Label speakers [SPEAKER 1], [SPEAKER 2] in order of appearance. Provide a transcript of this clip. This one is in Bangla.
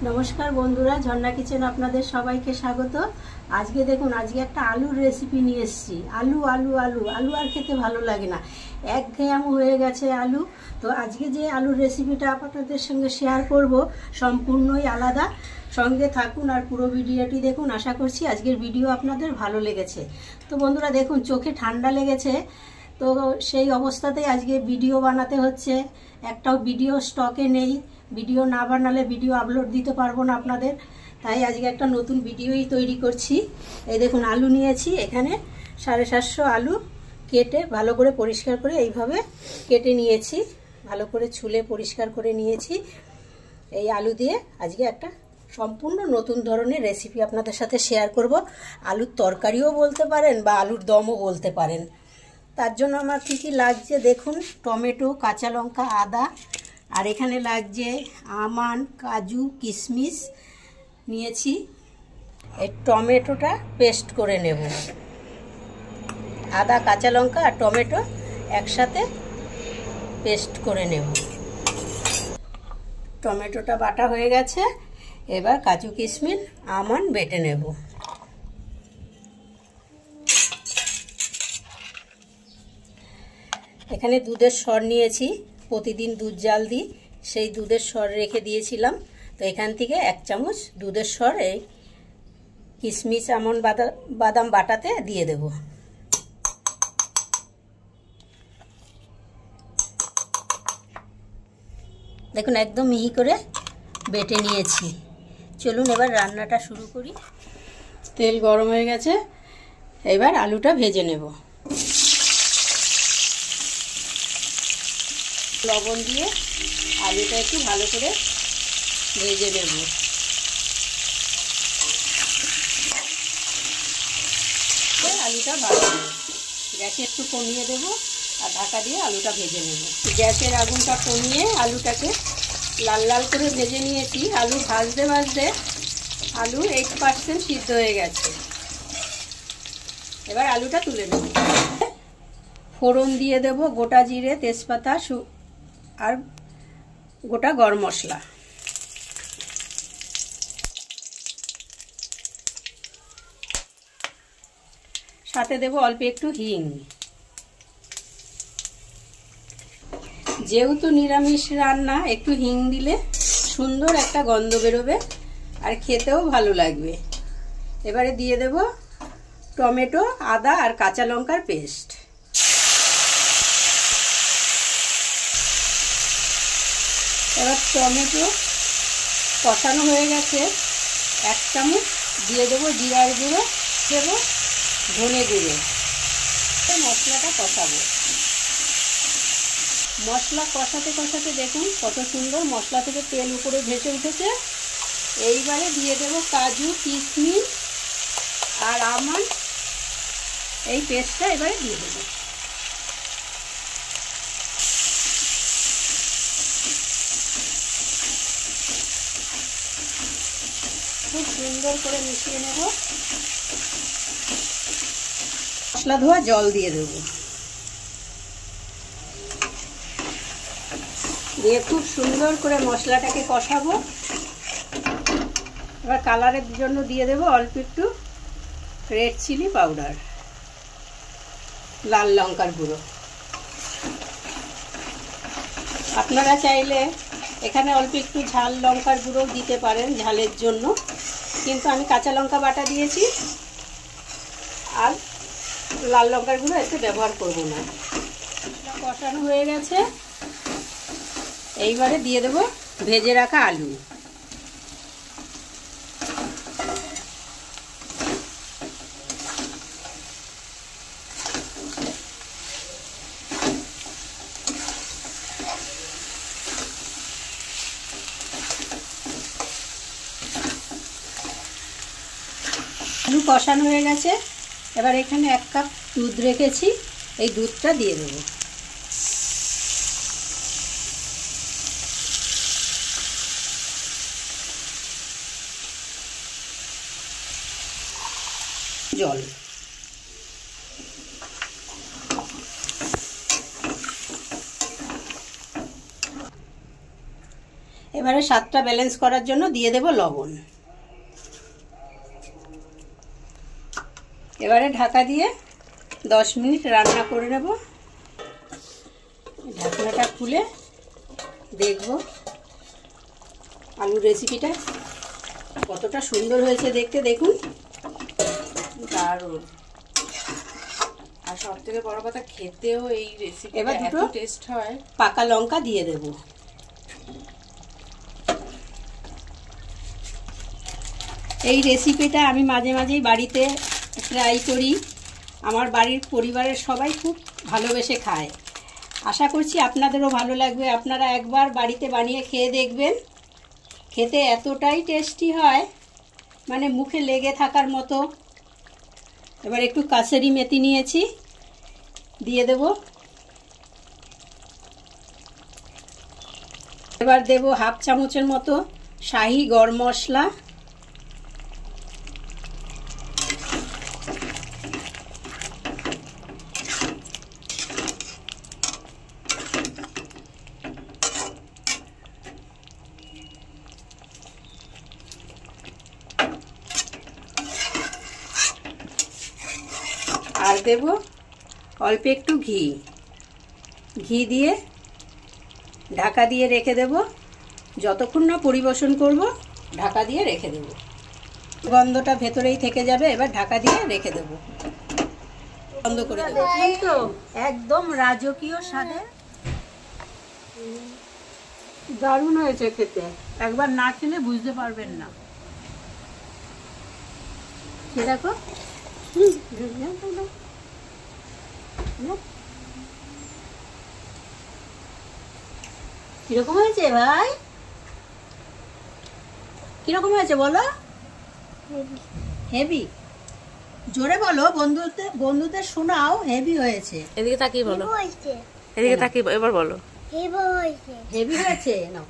[SPEAKER 1] नमस्कार बंधुरा झर्णा किचेन आपनादेर सबाइके स्वागत। आज के देखुन आज के एकटा आलुर रेसिपि निये एसेछि। आलू आलू आलू आलू आर खेते भालो लागे ना, एकघेयेम हये गेछे आलू। तो आज के जे आलुर रेसिपिटा आपनादेर संगे शेयार करब सम्पूर्णई आलादा। संगे थाकुन और पुरो भिडियोटी देखुन। आशा करछि आजकेर भिडियो आपनादेर भालो लेगेछे। तो बंधुरा देखुन चोखे ठांडा लेगेछे, तो सेई अवस्थातेई आजके भिडियो बानाते हच्छे। एकटाओ भिडियो स्टके नेই, ভিডিও না বানালে ভিডিও আপলোড দিতে পারবো না আপনাদের, তাই আজকে একটা নতুন ভিডিওই তৈরি করছি। এই দেখুন আলু নিয়েছি, এখানে 750 আলু কেটে ভালো করে পরিষ্কার করে এইভাবে কেটে নিয়েছি, ভালো করে ছুলে পরিষ্কার করে নিয়েছি। এই আলু দিয়ে আজকে একটা সম্পূর্ণ নতুন ধরনের রেসিপি আপনাদের সাথে শেয়ার করব। আলুর তরকারিও বলতে পারেন বা আলুর দমও বলতে পারেন। তার জন্য আমার কি কি লাগছে দেখুন, টমেটো, কাঁচা লঙ্কা, আদা, আর এখানে লাগছে আমান, কাজু, কিশমিশ নিয়েছি। এই টমেটোটা পেস্ট করে নেব। আদা, কাঁচা লঙ্কা আর টমেটো একসাথে পেস্ট করে নেব। টমেটোটা বাটা হয়ে গেছে, এবার কাজু, কিশমিশ, আমান বেটে নেব। এখানে দুধের সর নিয়েছি, প্রতিদিন দুধ জাল দিই, সেই দুধের সর রেখে দিয়েছিলাম। তো এখান থেকে 1 চামচ দুধের সর এই কিশমিশ, আমন, বাদাম বাটাতে দিয়ে দেব। দেখুন একদম মিহি করে বেটে নিয়েছি। চলুন এবার রান্নাটা শুরু করি। তেল গরম হয়ে গেছে, এবার আলুটা ভেজে নেব। লবণ দিয়ে আলুটা একটু ভালো করে ভেজে নেব। আলুটা ভালো গ্যাসে একটু কমিয়ে দেব আর ঢাকা দিয়ে আলুটা ভেজে নেব। গ্যাসের আগুনটা কমিয়ে আলুটাকে লাল লাল করে ভেজে নিয়েছি। আলু ভাজতে ভাজতে আলু 8% সিদ্ধ হয়ে গেছে। এবার আলুটা তুলে নেব। ফোড়ন দিয়ে দেব গোটা জিরে, তেজপাতা আর গোটা গরম মশলা। সাথে দেব অল্প একটু হিং। যেহেতু নিরামিষ রান্না, একটু হিং দিলে সুন্দর একটা গন্ধ বেরোবে আর খেতেও ভালো লাগবে। এবারে দিয়ে দেব টমেটো, আদা আর কাঁচা লঙ্কার পেস্ট। এবার টমেটো কষানো হয়ে গেছে, 1 চামচ দিয়ে দেবো জিরার গুঁড়ো, দেব ধনে গুঁড়ো। মশলাটা কষাবো। মশলা কষাতে কষাতে দেখুন কত সুন্দর মশলা থেকে তেল উপরে ভেসে উঠেছে। এইবারে দিয়ে দেব কাজু, কিশমিশ আর আমান, এই পেস্টটা এবারে দিয়ে দেবো। খুব সুন্দর করে মিশিয়ে নেব। মশলা ধোয়া জল দিয়ে দেব, দিয়ে খুব সুন্দর করে মশলাটাকে কষাবো। এবার কালারের জন্য দিয়ে দেব অল্প একটু রেড চিলি পাউডার, লাল লঙ্কার গুঁড়ো। আপনারা চাইলে এখানে অল্প একটু ঝাল লঙ্কার গুঁড়ো দিতে পারেন ঝালের জন্য, কিন্তু আমি কাঁচা লঙ্কা বাটা দিয়েছি আর লাল লঙ্কার গুঁড়ো এতে ব্যবহার করব না। কষানো হয়ে গেছে, এইবারে দিয়ে দেব ভেজে রাখা আলু। আলু কষানো হয়ে গেছে, এবার এখানে 1 কাপ দুধ রেখেছি, এই দুধটা দিয়ে দেব। জল এবার এবারে স্বাদটা ব্যালেন্স করার জন্য দিয়ে দেব লবণ। এবারে ঢাকা দিয়ে 10 মিনিট রান্না করে নেব। ঢাকনাটা খুলে দেখব আলুর রেসিপিটা কতটা সুন্দর হয়েছে দেখতে। দেখুন,
[SPEAKER 2] দারুণ। আর সব থেকে বড় কথা, খেতেও এই রেসিপি
[SPEAKER 1] এবার
[SPEAKER 2] এত
[SPEAKER 1] দুটো
[SPEAKER 2] টেস্ট হয়।
[SPEAKER 1] পাকা লঙ্কা দিয়ে দেব। এই রেসিপিটা আমি মাঝে মাঝেই বাড়িতে ট্রাই করি। আমার বাড়ির পরিবারের সবাই খুব ভালোবেসে খায়। আশা করছি আপনাদেরও ভালো লাগবে। আপনারা একবার বাড়িতে বানিয়ে খেয়ে দেখবেন। খেতে এতটাই টেস্টি হয়, মানে মুখে লেগে থাকার মতো। এবার একটু কাসুরি মেথি নিয়েছি, দিয়ে দেব। এবার দেব হাফ চামচের মতো শাহি গরম মশলা। আর দেব অল্প একটু ঘি। ঘি দিয়ে ঢাকা দিয়ে রেখে দেব। যতক্ষণ না পরিবেশন করব ঢাকা দিয়ে রেখে দেব। গন্ধটা ভেতরেই থেকে যাবে। এবার ঢাকা দিয়ে রেখে দেব, বন্ধ করে দেব। দেখুন তো, একদম রাজকীয় স্বাদে দারুণ হয়েছে খেতে। একবার না খেলে বুঝতে পারবেন না। দেখো কিরকম হয়েছে ভাই? কিরকম হয়েছে বলো? হেভি। জোরে বলো, বন্ধুদের শোনাও। হেভি হয়েছে।
[SPEAKER 2] এদিকে তাকিয়ে বলো, এদিকে তাকিয়ে এবার বলো।
[SPEAKER 1] হেভি হয়েছে। নাও।